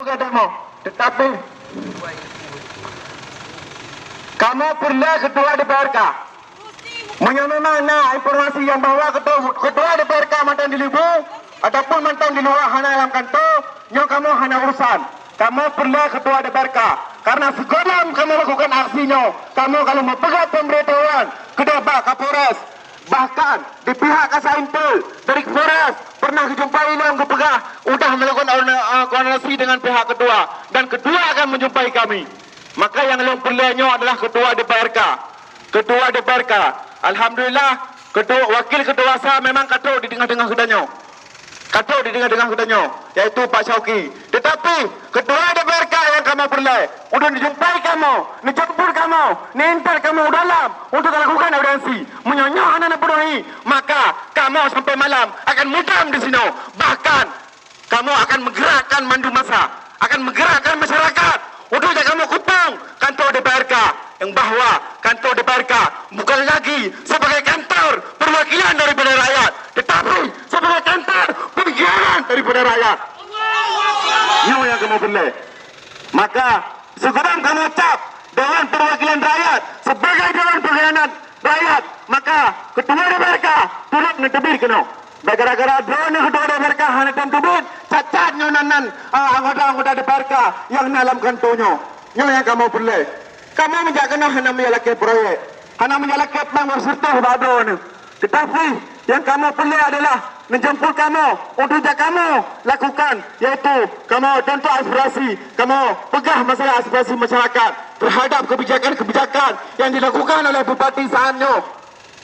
juga demo. Tetapi kamu perlu ketua DPRK. Memang informasi yang bahwa ketua DPRK mantan di Libu ataupun mantan di luar hana dalam kantor, kamu hana urusan. Kamu perlu ketua DPRK. Karena sekolah kamu lakukan aksinya, kamu kalau mempegat pemberitahuan kedua Kapolres, bahkan di pihak Kasaintel dari Polres pernah dijumpai yang kepegah sudah melakukan koordinasi dengan pihak kedua dan kedua akan menjumpai kami. Maka yang lebih perlunya adalah ketua DPRK. Ketua DPRK, alhamdulillah wakil ketua saya memang kacau di tengah-tengah kedanya. Kacau di tengah-tengah kedanya, yaitu Pak Syauki. Tetapi ketua DPRK yang kamu perlu untuk dijumpai kamu, dijemput kamu, nintar kamu dalam untuk lakukan audiensi, menyonyoh anak-anak penuhi, maka kamu sampai malam akan mudam di sini. Bahkan kamu akan menggerakkan mandu masa, akan menggerakkan masyarakat untuk kamu kupang kantor DPRK, yang bahwa kantor DPRK bukan lagi sebagai kantor perwakilan daripada rakyat, tetapi sebagai kantor pengkhianat daripada rakyat. Ini yang kamu perlu. Maka segera kamu cap Dewan Perwakilan Rakyat sebagai Dewan Pengkhianat Rakyat, maka ketua DPRK turut mentebir kena. Gara-gara drone ketua DPRK hanya tentubin cacat nyonanan anggota-anggota DPRK yang dalam kantornya. Ini yang kamu perlu. Kamu menjaga hanya menjalankan proyek, hanya menjalankan plan serta badon. Tetapi yang kamu perlu adalah menjemput kamu untuk kamu lakukan, yaitu kamu tentu aspirasi, kamu pegang masalah aspirasi masyarakat terhadap kebijakan-kebijakan yang dilakukan oleh Bupati Sahanyo.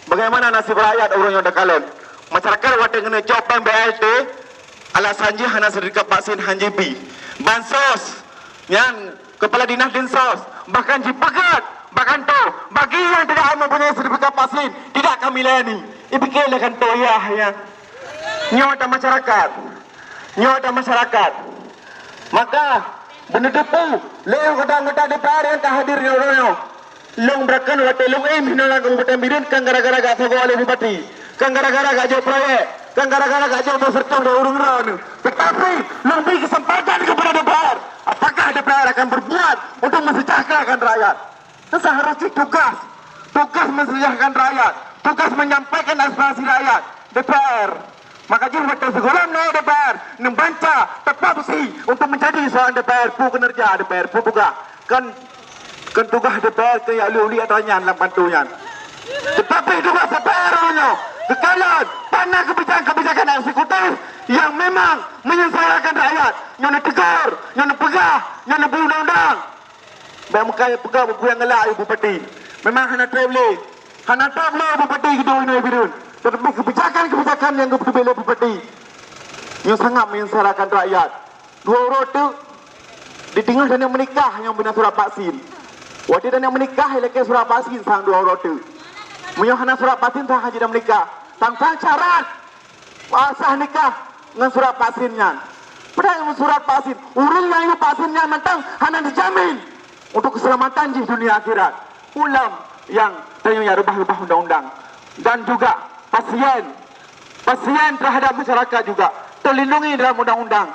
Bagaimana nasib rakyat orang yang dekalan? Masyarakat wadah kena copan BLT alasannya hanya sertifikat vaksin hanjipi. Bansos yang kepala dinas dinsos bahkan dipegat, bahkan tu bagi yang tidak mempunyai sertifikat vaksin tidak kami layani. Ipikilah kan tu ya. Nyota masyarakat, nyota masyarakat. Maka benda depu leong kata-kata DPR yang tak hadir nyoronyo. Long berakan waktu long hinolang kabupaten Birin kan gara-gara gak sago oleh bupati, kan gara-gara gak jauh proyek, kan gara-gara gak jauh berserta dari urung-urung. Tetapi long beri kesempatan kepada DPR. Apakah DPR akan berbuat untuk mensejahterakan rakyat? Seharusnya tugas mensejahterakan rakyat, tugas menyampaikan aspirasi rakyat. DPR. Maka juga sekolah DPR membaca tepat sih untuk menjadi seorang DPR pu kinerja DPR pu buka kan tugas DPR ke yang uli ataunya dalam bantuan. Tetapi tugas DPR nya kekalan panah kebijakan eksekutif yang memang menyengsarakan rakyat, yang tegur, yang pegah, yang undang-undang. Baik muka pegah buku yang ngelak bupati. Memang hana traveling bupati gitu ini birun. Tetapi kebijakan yang berbeda bupati yang sangat menyengsarakan rakyat. Dua orang tu ditinggal dan yang menikah yang benar surat vaksin. Waktu dan yang menikah lekas surat vaksin sang dua orang tu. Menyahana surat vaksin sang haji dan menikah. Tentang syarat sah nikah dengan surat vaksinnya. Padahal surat vaksin, urung yang vaksinnya mentang hanya dijamin untuk keselamatan di dunia akhirat. Ulam yang ternyata rubah-rubah undang-undang dan juga pasien terhadap masyarakat juga terlindungi dalam undang-undang.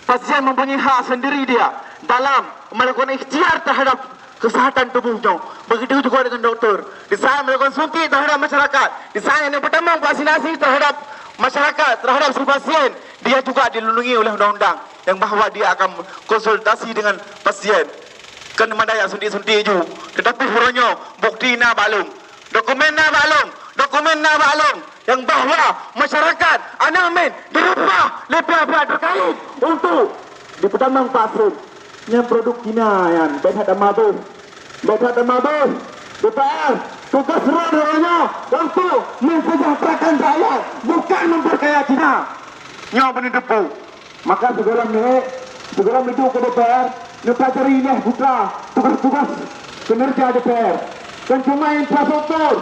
Pasien mempunyai hak sendiri dia dalam melakukan ikhtiar terhadap kesehatan tubuhnya. Begitu juga dengan doktor. Di saat melakukan suntik terhadap masyarakat, di saat yang pertama vaksinasi terhadap masyarakat, terhadap si pasien, dia juga dilindungi oleh undang-undang yang bahawa dia akan konsultasi dengan pasien. Kan mandaya suntik-suntik ju. Tetapi hurufnya bukti na balum, dokumen na balum yang bahawa masyarakat anamen dirubah oleh pihak-pihak terkait untuk dipertamang pasien yang produk Cina yang behat mabus DPR tugas sebenarnya untuk mensejahterakan rakyat, bukan memperkaya Cina yang benar-benar. Maka segera menuju ke DPR mempelajari ini putra tugas-tugas kinerja DPR dan cuma infrastruktur.